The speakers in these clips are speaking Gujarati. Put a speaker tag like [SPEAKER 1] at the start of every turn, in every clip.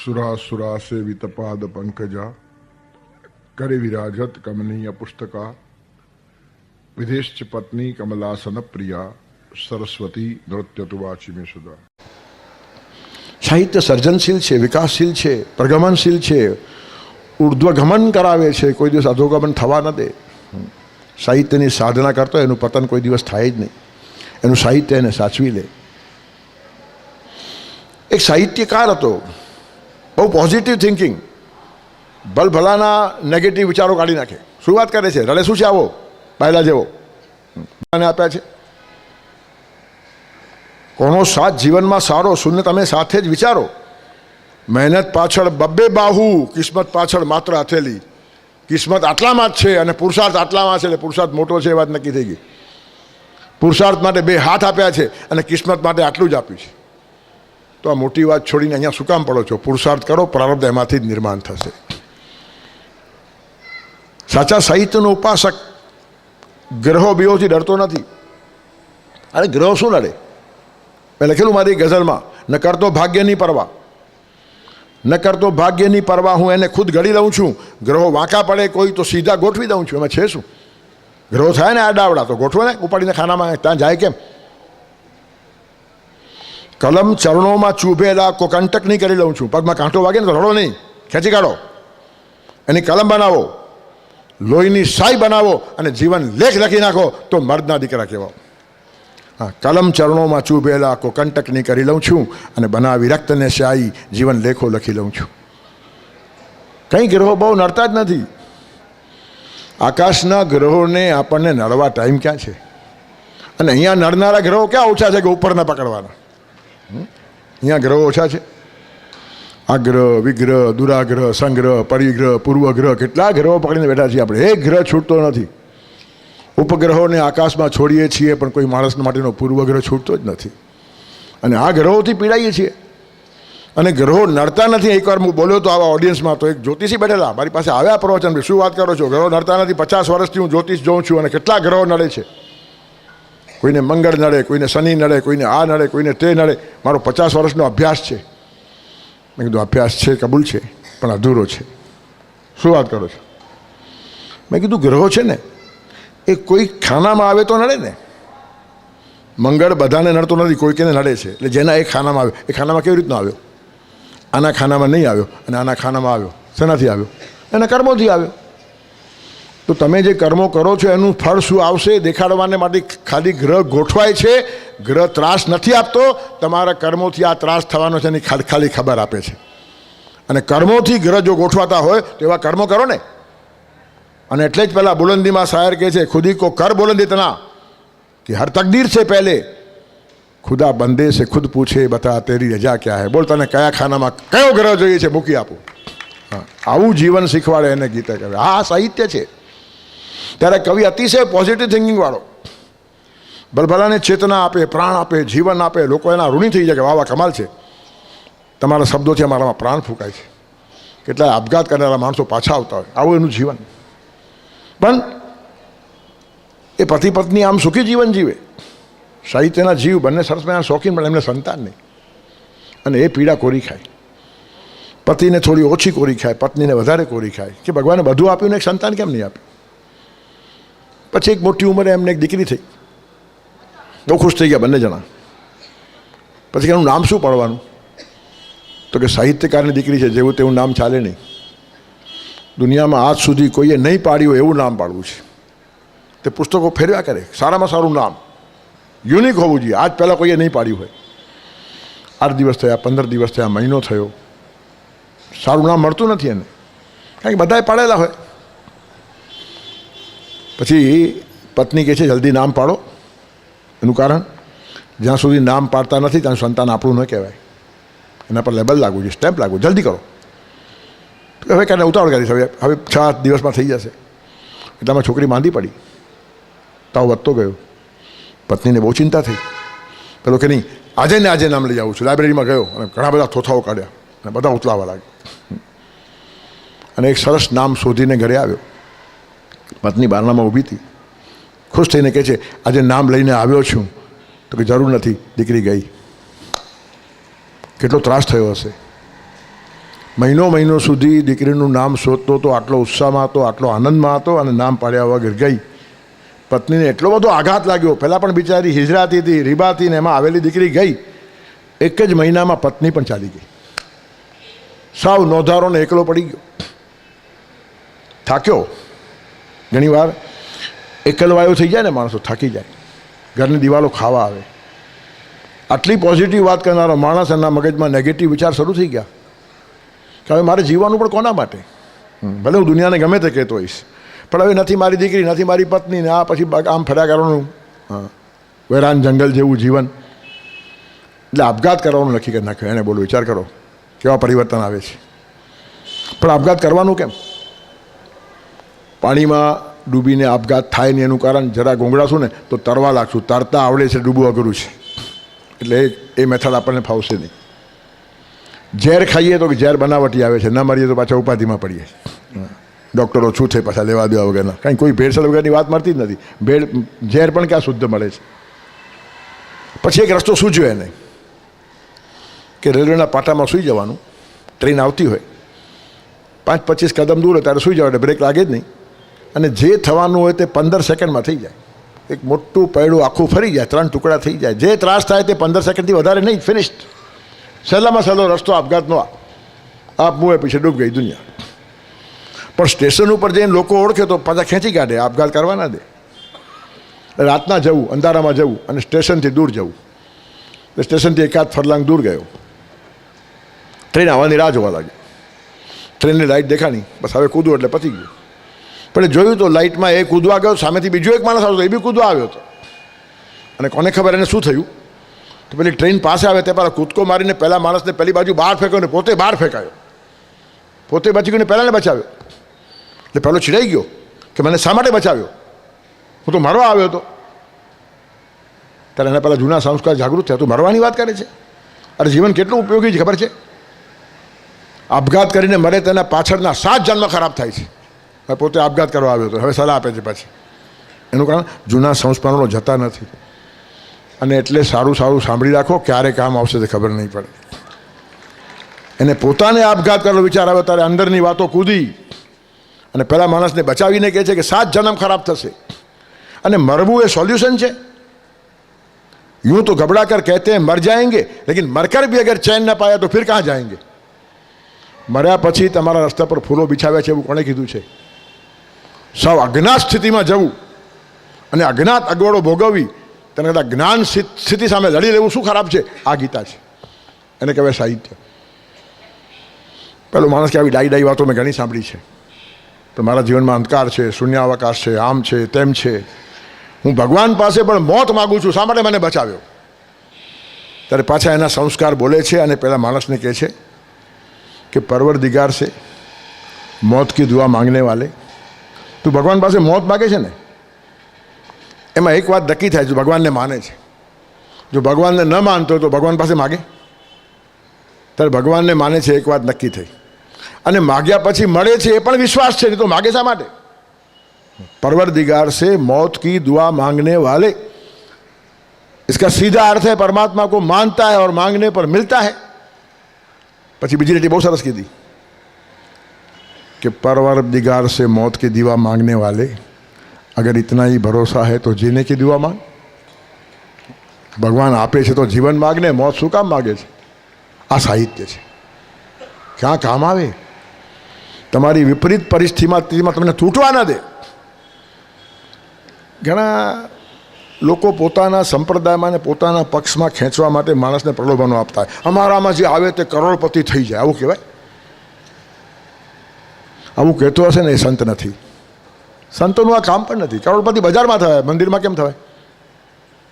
[SPEAKER 1] सुरा सेवित पाद पंकजा करे विराजत कमनीय पुस्तका विदेश पत्नी कमलासन प्रिया सरस्वती नृत्य तुवाची में सुधा. સાહિત્ય સર્જનશીલ છે, વિકાસશીલ છે, પ્રગમનશીલ છે, ઉર્ધ્વગમન કરાવે છે, કોઈ દિવસ અધોગમન થવા ન દે. સાહિત્યની સાધના કરતો એનું પતન કોઈ દિવસ થાય જ નહીં. એનું સાહિત્ય એને સાચવી લે. એક સાહિત્યકાર હતો, બહુ પોઝિટિવ થિંકિંગ, ભલભલાના નેગેટિવ વિચારો કાઢી નાખે. શું વાત કરે છે, રડે શું છે આવો બાયલા જેવો આપ્યા છે. કોનો સાથ જીવનમાં સારો શૂન્ય તમે સાથે જ વિચારો. મહેનત પાછળ બબ્બે બાહુ, કિસ્મત પાછળ માત્ર હથેલી. કિસ્મત આટલામાં જ છે અને પુરુષાર્થ આટલામાં છે, એટલે પુરુષાર્થ મોટો છે એ વાત નક્કી થઈ ગઈ. પુરુષાર્થ માટે 2 હાથ આપ્યા છે અને કિસ્મત માટે આટલું જ આપ્યું છે. તો આ મોટી વાત છોડીને અહીંયા શું કામ પડો છો? પુરુષાર્થ કરો, પ્રારબ્ધ એમાંથી જ નિર્માણ થશે. સાચા સાહિત્યનો ઉપાસક ગ્રહો બીઓથી ડરતો નથી. અરે ગ્રહો શું લડે? મેં લખેલું મારી ગઝલમાં, ન કરતો ભાગ્યની પરવા, ન કરતો ભાગ્યની પરવા, હું એને ખુદ ઘડી લઉં છું. ગ્રહો વાંકા પડે કોઈ તો સીધા ગોઠવી દઉં છું. એમાં છે શું? ગ્રહો થાય ને આડાવડા તો ગોઠવો ને, ઉપાડીને ખાનામાં, ત્યાં જાય કેમ? કલમ ચરણોમાં ચૂભેલા કો કંટક નહીં કરી લઉં છું. પગમાં કાંટો વાગે ને તો રડો નહીં, ખેંચી કાઢો. એની કલમ બનાવો, લોહીની સાઈ બનાવો અને જીવન લેખ લખી નાખો તો મર્દના દીકરા કહેવાઓ. હા, કલમ ચરણોમાં ચૂભેલા કો કંટક નહીં કરી લઉં છું અને બનાવી રક્તને સ્યાહી જીવન લેખો લખી લઉં છું. કંઈ ગ્રહો બહુ નડતા જ નથી. આકાશના ગ્રહોને આપણને નડવા ટાઈમ ક્યાં છે? અને અહીંયા નડનારા ગ્રહો ક્યાં ઓછા છે કે ઉપરના પકડવાના? અહીંયા ગ્રહો ઓછા છે. આગ્રહ, વિગ્રહ, દુરાગ્રહ, સંગ્રહ, પરિગ્રહ, પૂર્વગ્રહ, કેટલા ગ્રહો પકડીને બેઠા છીએ આપણે. એક ગ્રહ છૂટતો નથી. ઉપગ્રહોને આકાશમાં છોડીએ છીએ પણ કોઈ માણસ માટેનો પૂર્વગ્રહ છૂટતો જ નથી. અને આ ગ્રહોથી પીડાઈએ છીએ અને ગ્રહો નડતા નથી. એકવાર હું બોલ્યો તો આવા ઓડિયન્સમાં, તો એક જ્યોતિષી બેઠેલા મારી પાસે આવ્યા પ્રવચન, શું વાત કરો છો, ગ્રહો નડતા નથી? 50 વર્ષથી હું જ્યોતિષ જોઉં છું અને કેટલા ગ્રહો નડે છે. કોઈને મંગળ નડે, કોઈને શનિ નડે, કોઈને આ નડે, કોઈને તે નડે. મારો 50 વર્ષનો અભ્યાસ છે. મેં કીધું અભ્યાસ છે, કબૂલ છે, પણ અધૂરો છે. શું વાત કરો છો? મેં કીધું ગ્રહો છે ને એ કોઈ ખાનામાં આવે તો નડે ને. મંગળ બધાને નડતો નથી, કોઈ કેને નડે છે. એટલે જેના એક ખાનામાં આવ્યો, એ ખાનામાં કેવી રીતનો આવ્યો? આના ખાનામાં નહીં આવ્યો અને આના ખાનામાં આવ્યો. શેનાથી આવ્યો? એના કર્મોથી આવ્યો. તો તમે જે કર્મો કરો છો એનું ફળ શું આવશે દેખાડવાને માટે ખાલી ગ્રહ ગોઠવાય છે. ગ્રહ ત્રાસ નથી આપતો, તમારા કર્મોથી આ ત્રાસ થવાનો છે એની ખાલી ખબર આપે છે. અને કર્મોથી ગ્રહ જો ગોઠવાતા હોય તો એવા કર્મો કરો ને. અને એટલે જ પહેલાં બુલંદીમાં શાયર કહે છે, ખુદી કો કર બુલંદ ઇતના કે હર તકદીર से पहले खुदा बंदे से खुद पूछे बता तेरी रजा क्या है. બોલ તને કયા ખાનામાં કયો ગ્રહ જોઈએ છે, મૂકી આપું. હા, આવું જીવન શીખવાડે એને ગીતે કહે. આ સાહિત્ય છે. ત્યારે કવિ અતિશય પોઝિટિવ થિંકિંગવાળો, ભલભલાને ચેતના આપે, પ્રાણ આપે, જીવન આપે. લોકો એના ઋણી થઈ જાય કે વાહ વાહ કમાલ છે, તમારા શબ્દોથી અમારામાં પ્રાણ ફૂંકાય છે. કેટલાય આપઘાત કરનારા માણસો પાછા આવતા હોય. આવું એનું જીવન. પણ એ પતિ પત્ની આમ સુખી જીવન જીવે. સાહિત્યના જીવ બંને સરસ મજાના શોખીન, પણ એમને સંતાન નહીં. અને એ પીડા કોરી ખાય. પતિને થોડી ઓછી કોરી ખાય, પત્નીને વધારે કોરી ખાય કે ભગવાને બધું આપ્યું ને એક સંતાન કેમ નહીં આપ્યું. પછી એક મોટી ઉંમરે એમને એક દીકરી થઈ, બહુ ખુશ થઈ ગયા બંને જણા. પછી એનું નામ શું પાડવાનું? તો કે સાહિત્યકારની દીકરી છે, જેવું તેવું નામ ચાલે નહીં. દુનિયામાં આજ સુધી કોઈએ નહીં પાડ્યું એવું નામ પાડવું છે. તે પુસ્તકો ફેરવ્યા કરે, સારામાં સારું નામ યુનિક હોવું જોઈએ. આજ પહેલાં કોઈએ નહીં પાડ્યું હોય. 8 દિવસ થયા, 15 દિવસ થયા, મહિનો થયો, સારું નામ મળતું નથી એને, કારણ કે બધાએ પાડેલા હોય. પછી પત્ની કહે છે જલ્દી નામ પાડો. એનું કારણ, જ્યાં સુધી નામ પાડતા નથી ત્યાં સંતાન આપણું ન કહેવાય. એના પર લેબલ લાગવું જોઈએ, સ્ટેમ્પ લાગવું. જલ્દી કરો. હવે કાંઈ ઉતાવળ કરીશ, હવે 6 દિવસમાં થઈ જશે. એટલામાં છોકરી માંદી પડી, તાવ વધતો ગયો. પત્નીને બહુ ચિંતા થઈ. પેલો કે નહીં, આજે ને આજે નામ લઈ આવું છું. લાઇબ્રેરીમાં ગયો અને ઘણા બધા થોથાઓ કાઢ્યા અને બધા ઉતલાવા લાગ્યા. અને એક સરસ નામ શોધીને ઘરે આવ્યો. પત્ની બારણામાં ઊભી હતી, ખુશ થઈને કહે છે આજે નામ લઈને આવ્યો છું. તો કે જરૂર નથી, દીકરી ગઈ. કેટલો ત્રાસ થયો હશે. મહિનો સુધી દીકરીનું નામ શોધતો હતો, આટલો ઉત્સાહમાં હતો, આટલો આનંદમાં હતો, અને નામ પાડ્યા વગર ગઈ. પત્નીને એટલો બધો આઘાત લાગ્યો. પહેલાં પણ બિચારી હિજરાતી હતી, રીબાતી, ને એમાં આવેલી દીકરી ગઈ. એક જ મહિનામાં પત્ની પણ ચાલી ગઈ. સાવ નોધારોને એકલો પડી ગયો, થાક્યો. ઘણીવાર એકલવાયો થઈ જાય ને માણસો, થાકી જાય, ઘરની દિવાલો ખાવા આવે. આટલી પોઝિટિવ વાત કરનારો માણસ, એના મગજમાં નેગેટિવ વિચાર શરૂ થઈ ગયા કે હવે મારે જીવવાનું પણ કોના માટે? ભલે હું દુનિયાને ગમે તે કહેતો હોઈશ, પણ હવે નથી મારી દીકરી, નથી મારી પત્ની, ને આ પછી આમ ફર્યા કરવાનું, વેરાન જંગલ જેવું જીવન. એટલે આપઘાત કરવાનું નક્કી કરી નાખ્યો એને. બોલો, વિચાર કરો કેવા પરિવર્તન આવે છે. પણ આપઘાત કરવાનું કેમ? પાણીમાં ડૂબીને આપઘાત થાય ને એનું કારણ, જરા ગોંગળાશું ને તો તરવા લાગશું, તરતા આવડે છે, ડૂબવું અઘરું છે, એટલે એ મેથડ આપણને ફાવશે નહીં. ઝેર ખાઈએ તો ઝેર બનાવટી આવે છે, ન મરીએ તો પાછા ઉપાધિમાં પડીએ. ડૉક્ટરો શું છે પાછા લેવા દેવા વગરના, કાંઈ કોઈ ભેળસેળ વગરની વાત મળતી જ નથી. ઝેર પણ ક્યાં શુદ્ધ મળે છે. પછી એક રસ્તો સૂઝ્યો એને કે રેલવેના પાટામાં સૂઈ જવાનું. ટ્રેન આવતી હોય 5-25 કદમ દૂર હોય ત્યારે સૂઈ જવા, એટલે બ્રેક લાગે જ નહીં, અને જે થવાનું હોય તે 15 સેકન્ડમાં થઈ જાય. એક મોટું પૈડું આખું ફરી જાય, 3 ટુકડા થઈ જાય. જે ત્રાસ થાય તે 15 સેકન્ડથી વધારે નહીં, ફિનિશ્ડ. સહેલામાં સહેલો રસ્તો આપઘાતનો. આપ મુએ પીછે ડૂબ ગઈ દુનિયા. પણ સ્ટેશન ઉપર જઈને લોકો ઓળખે તો પાછા ખેંચી કાઢે, આપઘાત કરવા ના દે. રાતના જવું, અંધારામાં જવું, અને સ્ટેશનથી દૂર જવું. સ્ટેશનથી એકાદ ફરલાંગ દૂર ગયો, ટ્રેન આવવાની રાહ જોવા લાગી. ટ્રેનની લાઇટ દેખાણી, બસ હવે કૂદવું એટલે પતી ગયું. પણ જોયું તો લાઇટમાં એ કૂદવા ગયો, સામેથી બીજો એક માણસ આવતો, એ બી કૂદવા આવ્યો હતો. અને કોને ખબર એને શું થયું? તો પેલી ટ્રેન પાસે આવે તે પહેલાં કૂદકો મારીને પહેલાં માણસને પહેલી બાજુ બહાર ફેંક્યો, ને પોતે બહાર ફેંકાયો. પોતે બચી ગયો ને પહેલાંને બચાવ્યો. એટલે પહેલો ચીડાઈ ગયો કે મને શા માટે બચાવ્યો, હું તો મરવા આવ્યો હતો. ત્યારે એના પહેલાં જૂના સંસ્કાર જાગૃત થયા, તું મરવાની વાત કરે છે? અરે જીવન કેટલું ઉપયોગી છે ખબર છે? આપઘાત કરીને મરે તેના પાછળના 7 જન્મ ખરાબ થાય છે. હવે પોતે આપઘાત કરવા આવ્યો હતો, હવે સલાહ આપે છે પાછી. એનું કારણ જૂના સંસ્કારો જતા નથી. અને એટલે સારું સાંભળી રાખો, ક્યારે કામ આવશે તે ખબર નહીં પડે. એને પોતાને આપઘાત કરવાનો વિચાર આવ્યો ત્યારે અંદરની વાતો કૂદી અને પેલા માણસને બચાવીને કહે છે કે 7 જન્મ ખરાબ થશે. અને મરવું એ સોલ્યુશન છે? यूं तो घबरा कर कहते हैं मर जाएंगे, लेकिन मरकर भी अगर चैन न पाया तो फिर कहाँ जाएंगे? मर्या પછી તમારા રસ્તા પર ફૂલો બિછાવ્યા છે એવું કોણે કીધું છે? સૌ અજ્ઞાત સ્થિતિમાં જવું અને અજ્ઞાત અગવડો ભોગવવી, તેને કદાચ જ્ઞાન સ્થિતિ સામે લડી લેવું શું ખરાબ છે? આ ગીતા છે, એને કહેવાય સાહિત્ય. પેલો માણસ કે આવી ડાઈ વાતો મેં ઘણી સાંભળી છે, પણ મારા જીવનમાં અંધકાર છે, શૂન્યાવકાશ છે, આમ છે, તેમ છે. હું ભગવાન પાસે પણ મોત માગું છું, શા માટે મને બચાવ્યો? ત્યારે પાછા એના સંસ્કાર બોલે છે અને પેલા માણસને કહે છે कि परवरदिगार से मौत की दुआ मांगने वाले, તું ભગવાન પાસે મોત માગે છે ને, એમાં એક વાત નક્કી થાય, જો ભગવાનને માને છે. જો ભગવાનને ન માનતો તો ભગવાન પાસે માગે? ત્યારે ભગવાનને માને છે, એક વાત નક્કી થઈ. અને માગ્યા પછી મળે છે એ પણ વિશ્વાસ છે, નહીં તો માગે શા માટે? परवरदिगार से मौत की दुआ मांगने वाले, इसका सीधा अर्थ है परमात्मा को मानता है और मांगने पर मिलता है. પછી બીજી રેટી બહુ સરસ કીધી कि परवरदिगार से मौत की दुआ मांगने वाले, अगर इतना ही भरोसा है तो जीने की दुआ मांग. ભગવાન આપે છે તો જીવન માગને, મોત શું કામ માગે છે? આ સાહિત્ય છે, ક્યાં કામ આવે? તમારી વિપરીત પરિસ્થિતિમાં તમને તૂટવા ન દે. ઘણા લોકો પોતાના સંપ્રદાયમાં અને પોતાના પક્ષમાં ખેંચવા માટે માણસને પ્રલોભનો આપતા હોય. અમારામાં જે આવે તે કરોડપતિ થઈ જાય, આવું કહેવાય? આવું કહેતો હશે ને એ સંત નથી. સંતોનું આ કામ પણ નથી. કરોડપતિ બજારમાં થવાય, મંદિરમાં કેમ થવાય?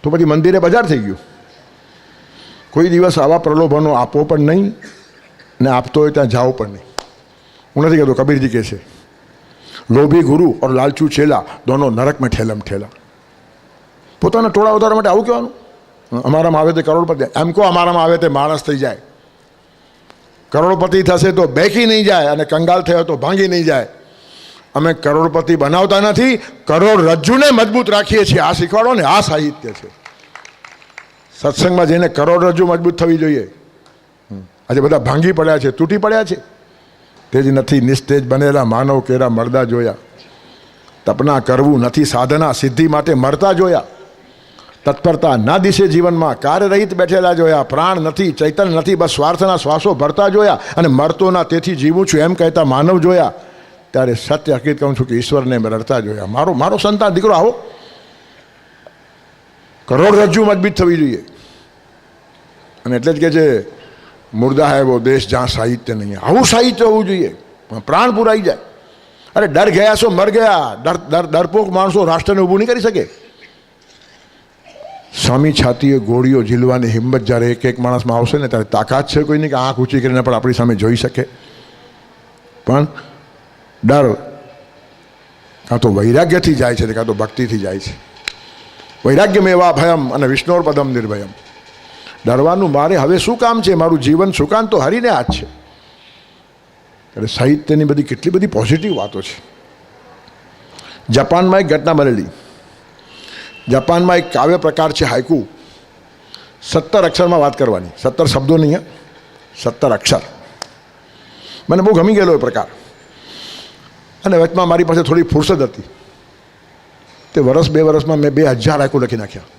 [SPEAKER 1] તો પછી મંદિરે બજાર થઈ ગયું. કોઈ દિવસ આવા પ્રલોભનો આપો પણ નહીં, ને આપતો હોય ત્યાં જાઓ પણ નહીં. હું નથી કહેતો, કબીરજી કહે છે, લોભી ગુરુ और लालचू चेला दोनों नरक में ठेलम ठेला. પોતાના ટોળા વધારવા માટે આવું કહેવાનું? અમારામાં આવે તે કરોડપતિ, એમ કહો અમારામાં આવે તે માણસ થઈ જાય. કરોડપતિ થશે તો બેકી નહીં જાય, અને કંગાલ થયો તો ભાંગી નહીં જાય. અમે કરોડપતિ બનાવતા નથી, કરોડરજ્જુને મજબૂત રાખીએ છીએ. આ શીખવાડો ને, આ સાહિત્ય છે. સત્સંગમાં જઈને કરોડરજ્જુ મજબૂત થવી જોઈએ. આજે બધા ભાંગી પડ્યા છે, તૂટી પડ્યા છે. તેજ નથી નિસ્તેજ બનેલા માનવ કેરા મરદા જોયા. તપના કરવું નથી સાધના સિદ્ધિ માટે મરતા જોયા. તત્પરતા ના દિશે જીવનમાં કાર્યરહિત બેઠેલા જોયા. પ્રાણ નથી ચૈતન્ય નથી બસ સ્વાર્થના શ્વાસો ભરતા જોયા. અને મરતો ના તેથી જીવું છું એમ કહેતા માનવ જોયા. ત્યારે સત્ય હકીકત કહું છું કે ઈશ્વરને રડતા જોયા. મારો સંતાન દીકરો આવો કરોડરજ્જુ મજબૂત થવી જોઈએ. અને એટલે જ કે છે મુર્દા હૈ વો દેશ જ્યાં સાહિત્ય નહીં. આવું સાહિત્ય હોવું જોઈએ, પ્રાણ પુરાઈ જાય. અરે ડર ગયા છો મર ગયા. ડરપોક માણસો રાષ્ટ્રને ઊભું નહીં કરી શકે. સ્વામી છાતીએ ગોળીઓ ઝીલવાની હિંમત જ્યારે એક માણસમાં આવશે ને ત્યારે તાકાત છે કોઈની કે આંખ ઊંચી કરીને પણ આપણી સામે જોઈ શકે. પણ ડર કાં તો વૈરાગ્યથી જાય છે કાં તો ભક્તિથી જાય છે. વૈરાગ્યમેવા ભયમ અને વિષ્ણોર્પદમ નિર્ભયમ. ડરવાનું મારે હવે શું કામ છે? મારું જીવન સુકાન તો હરીને હાથ છે. એટલે સાહિત્યની બધી કેટલી બધી પોઝિટિવ વાતો છે. જાપાનમાં એક ઘટના બનેલી. જાપાનમાં એક કાવ્ય પ્રકાર છે હાઇકુ. 17 અક્ષરમાં વાત કરવાની. 17 શબ્દો નહીં, 17 અક્ષર. મને બહુ ગમી ગયેલો એ પ્રકાર. અને વચમાં મારી પાસે થોડી ફુરસદ હતી. તે વર્ષ 2 વર્ષમાં મેં 2000 હાઇકુ લખી નાખ્યા.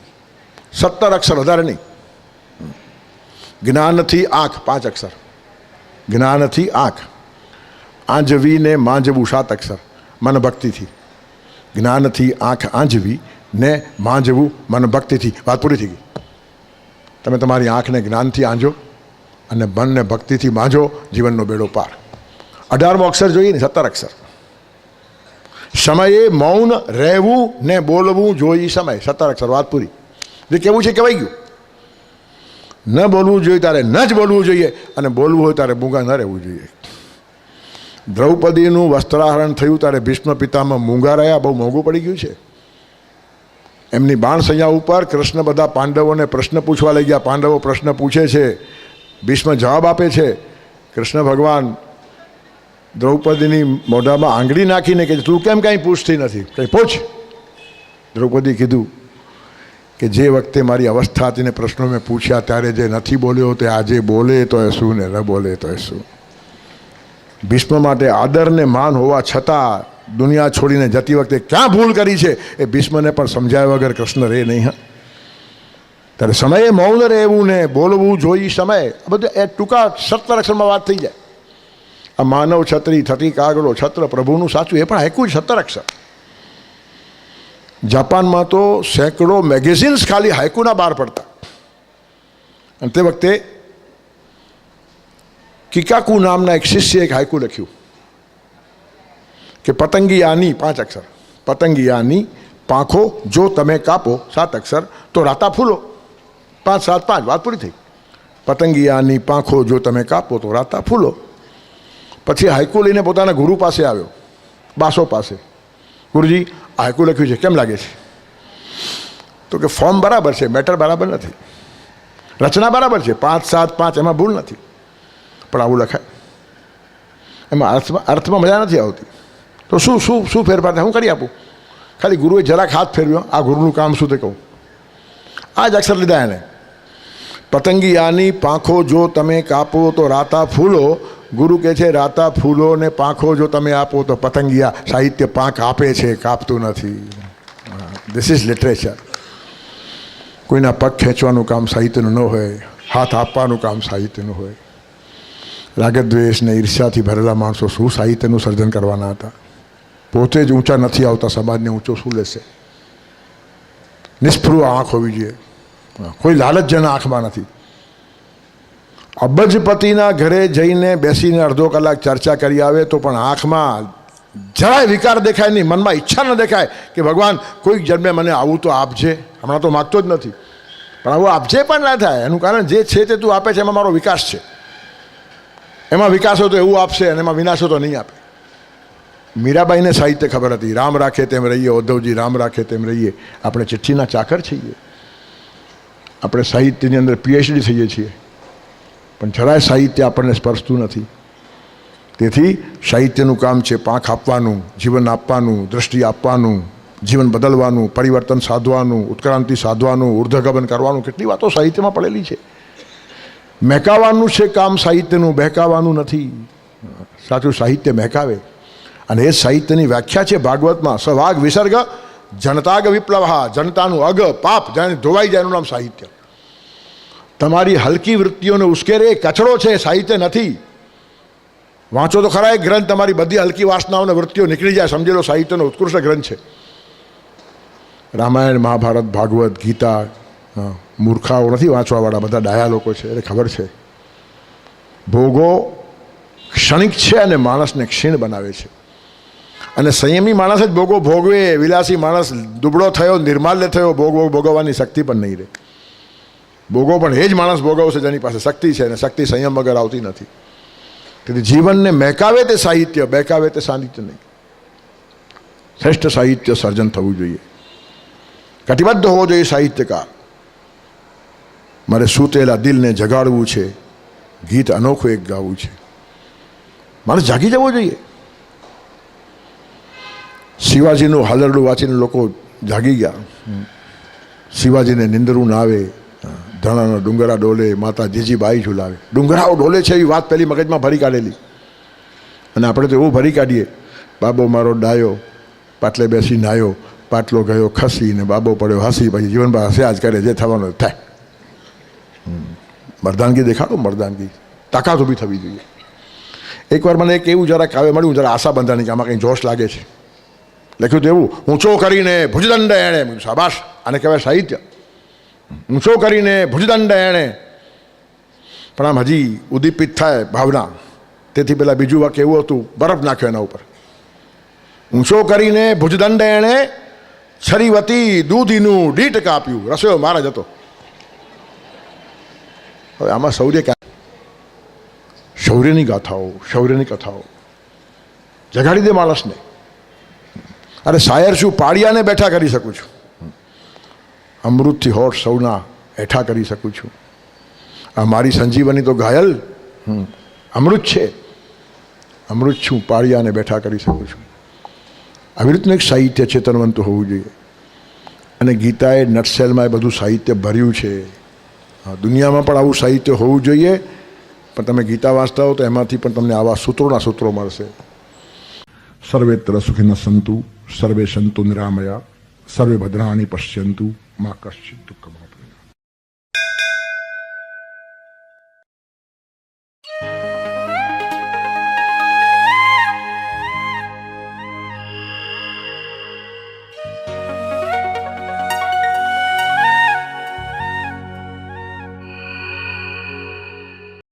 [SPEAKER 1] 17 અક્ષર, વધારે નહીં. જ્ઞાનથી આંખ 5 અક્ષર. જ્ઞાનથી આંખ. આંજવી ને માંજવું 7 અક્ષર. મન ભક્તિથી. જ્ઞાનથી આંખ આંજવી ને માંજવું મન ભક્તિથી. વાત પૂરી થઈ ગઈ. તમે તમારી આંખને જ્ઞાનથી આંજો અને મનને ભક્તિથી માંજો, જીવનનો બેડો પાર. 18મો અક્ષર જોઈએ ને, 17 અક્ષર. સમયે મૌન રહેવું ને બોલવું જોઈએ. સમય 17 અક્ષર. વાત પૂરી. જે કેવું છે કહેવાઈ ગયું. ન બોલવું જોઈએ ત્યારે ન જ બોલવું જોઈએ, અને બોલવું હોય ત્યારે મૂંગા ન રહેવું જોઈએ. દ્રૌપદીનું વસ્ત્રાહરણ થયું ત્યારે ભીષ્મ પિતામાં મૂંગા રહ્યા. બહુ મોંઘું પડી ગયું છે. એમની બાણસૈયા ઉપર કૃષ્ણ બધા પાંડવોને પ્રશ્ન પૂછવા લઈ ગયા. પાંડવો પ્રશ્ન પૂછે છે, ભીષ્મ જવાબ આપે છે. કૃષ્ણ ભગવાન દ્રૌપદીની મોઢામાં આંગળી નાખીને કે તું કેમ કાંઈ પૂછતી નથી, કંઈ પૂછ. દ્રૌપદી કીધું કે જે વખતે મારી અવસ્થા હતી ને પ્રશ્નો મેં પૂછ્યા ત્યારે જે નથી બોલ્યો તે આજે બોલે તો એ શું ને ન બોલે તો એ શું. ભીષ્મ માટે આદર ને માન હોવા છતાં દુનિયા છોડીને જતી વખતે ક્યાં ભૂલ કરી છે એ ભીષ્મને પણ સમજાવ્યા વગર કૃષ્ણ રહે નહીં. હા, ત્યારે સમયે મૌન રહેવું ને બોલવું જોઈ. સમય આ બધું એ ટૂંકા 17 અક્ષરમાં વાત થઈ જાય. આ માનવ છત્રી થતી કાગડો છત્ર પ્રભુનું સાચું, એ પણ હાઇકુ જ 17 અક્ષર. જાપાનમાં તો સેંકડો મેગેઝિન્સ ખાલી હાઇકુના બહાર પડતા. અને તે વખતે કિકાકુ નામના એક શિષ્ય એક હાઇકુ લખ્યું કે પતંગિયાની 5 અક્ષર. પતંગિયાની પાંખો જો તમે કાપો 7 અક્ષર તો રાતા ફૂલો. 5 7 5 વાત પૂરી થઈ. પતંગિયાની પાંખો જો તમે કાપો તો રાતા ફૂલો. પછી હાઇકુ લઈને પોતાના ગુરુ પાસે આવ્યો, બાસો પાસે. ગુરુજી, આ હાઇકુ લખ્યું છે, કેમ લાગે છે? તો કે ફોર્મ બરાબર છે, મેટર બરાબર નથી, રચના બરાબર છે, 5 7 5 એમાં ભૂલ નથી, પણ આવું લખાય. એમાં અર્થમાં મજા નથી આવતી. તો શું શું શું ફેરફાર થાય? હું કરી આપું. ખાલી ગુરુએ જરાક હાથ ફેરવ્યો. આ ગુરુનું કામ શું તે કહું. આ જ અક્ષર લીધા એને. પતંગિયાની પાંખો જો તમે કાપો તો રાતા ફૂલો. ગુરુ કહે છે રાતા ફૂલો ને પાંખો જો તમે આપો તો પતંગિયા સાહિત્ય પાંખ આપે છે, કાપતું નથી. This is literature. કોઈના પગ ખેંચવાનું કામ સાહિત્યનું ન હોય, હાથ આપવાનું કામ સાહિત્યનું હોય. રાગદ્વેષ ને ઈર્ષ્યાથી ભરેલા માણસો શું સાહિત્યનું સર્જન કરવાના હતા? પોતે જ ઊંચા નથી આવતા, સમાજને ઊંચો શું લેશે? નિષ્ફૃહ આંખ હોવી જોઈએ. કોઈ લાલચ જેના આંખમાં નથી. અબજપતિના ઘરે જઈને બેસીને અડધો કલાક ચર્ચા કરી આવે તો પણ આંખમાં જરાય વિકાર દેખાય નહીં, મનમાં ઈચ્છા ન દેખાય કે ભગવાન કોઈક જન્મે મને આવું તો આપજે. હમણાં તો માગતો જ નથી, પણ આવું આપજે પણ ના થાય. એનું કારણ જે છે તે તું આપે છે, એમાં મારો વિકાસ છે. એમાં વિકાસ હોય તો એવું આપશે અને એમાં વિનાશ હોય તો નહીં આપે. મીરાબાઈને સાહિત્ય ખબર હતી. રામ રાખે તેમ રહીએ, ઉદ્ધવજી રામ રાખે તેમ રહીએ. આપણે ચિઠ્ઠીના ચાકર છીએ. આપણે સાહિત્યની અંદર PhD થઈએ છીએ, પણ જરાય સાહિત્ય આપણને સ્પર્શતું નથી. તેથી સાહિત્યનું કામ છે પાંખ આપવાનું, જીવન આપવાનું, દૃષ્ટિ આપવાનું, જીવન બદલવાનું, પરિવર્તન સાધવાનું, ઉત્ક્રાંતિ સાધવાનું, ઉર્ધ્વગમન કરવાનું. કેટલી વાતો સાહિત્યમાં પડેલી છે. મહેકાવાનું છે કામ સાહિત્યનું, બહેકાવાનું નથી. સાચું સાહિત્ય મહેકાવે. અને એ સાહિત્યની વ્યાખ્યા છે ભાગવતમાં, સવાગ વિસર્ગ જનતાગ વિપ્લવ, જનતાનું અગ પાપ જાણે ધોવાઈ જાય એનું નામ સાહિત્ય. તમારી હલકી વૃત્તિઓને ઉશ્કેરે એ કચરો છે, સાહિત્ય નથી. વાંચો તો ખરા એ ગ્રંથ, તમારી બધી હલકી વાસનાઓને વૃત્તિઓ નીકળી જાય, સમજી લો સાહિત્યનો ઉત્કૃષ્ટ ગ્રંથ છે. રામાયણ, મહાભારત, ભાગવત, ગીતા મૂર્ખાઓ નથી વાંચવાવાળા, બધા ડાયા લોકો છે, એને ખબર છે. ભોગો ક્ષણિક છે અને માણસને ક્ષીણ બનાવે છે. અને સંયમી માણસ જ ભોગો ભોગવે. વિલાસી માણસ દુબળો થયો, નિર્માલ્ય થયો, ભોગવવાની શક્તિ પણ નહીં રહે. ભોગો પણ એ જ માણસ ભોગવશે જેની પાસે શક્તિ છે, અને શક્તિ સંયમ વગર આવતી નથી. તેથી જીવનને મહેકાવે તે સાહિત્ય, બહેકાવે તે સાહિત્ય નહીં. શ્રેષ્ઠ સાહિત્ય સર્જન થવું જોઈએ, કટિબદ્ધ હોવો જોઈએ સાહિત્યકાર. મારે સૂતેલા દિલને જગાડવું છે, ગીત અનોખું એક ગાવું છે. મારે જાગી જવો જોઈએ. શિવાજીનું હાલરડું વાંચીને લોકો જાગી ગયા. શિવાજીને નિંદરું ના આવે, ધણાનો ડુંગરા ડોલે, માતા જીજીબાઈ ઝુલાવે. ડુંગરાઓ ડોલે છે એવી વાત પહેલી મગજમાં ભરી કાઢેલી. અને આપણે તો એવું ભરી કાઢીએ, બાબો મારો ડાયો પાટલે બેસી નાયો, પાટલો ગયો ખસી ને બાબો પડ્યો હસી, પછી જીવનમાં હસ્યા જ કરે, જે થવાનું થાય. મર્દાનગી દેખાડો, મર્દાનગી, તાકાત ઊભી થવી જોઈએ. એકવાર મને એક એવું જરા કાવ્ય મળ્યું, જરા આશા બંધાણી, કે આમાં કંઈ જોશ લાગે છે. લખ્યું તો એવું, ઊંચો કરીને ભુજદંડ એણે, શાબાશ, આને કહેવાય સાહિત્ય. ઊંચો કરીને ભુજદંડ એણે, પણ આમ હજી ઉદ્દીપિત થાય ભાવના. તેથી પેલા બીજું વાક્ય એવું હતું, બરફ નાખ્યો એના ઉપર. ઊંચો કરીને ભુજદંડ એણે, છરીવતી દૂધીનું ડીટ કાપ્યું, રસોયો મારા જ હતો. હવે આમાં શૌર્ય ક્યાં? શૌર્યની ગાથાઓ, શૌર્યની કથાઓ જગાડી દે માણસને. અરે શાયર શું, પાડિયાને બેઠા કરી શકું છું, અમૃતથી હોઠ સૌના હેઠા કરી શકું છું. આ મારી સંજીવની તો ઘાયલ અમૃત છે, અમૃત છું, પાડિયાને બેઠા કરી શકું છું. આવી રીતનું એક સાહિત્ય ચેતનવંત હોવું જોઈએ. અને ગીતાએ નટસેલમાં એ બધું સાહિત્ય ભર્યું છે. દુનિયામાં પણ આવું સાહિત્ય હોવું જોઈએ. પણ તમે ગીતા વાંચતા હો તો એમાંથી પણ તમને આવા સૂત્રોના સૂત્રો મળશે. સર્વેત્ર સુખિનઃ સન્તુ, સર્વે સંતુ નિરામયા, સર્વે ભદ્રાણિ પશ્યન્તુ, મા કશ્ચિત દુઃખમ.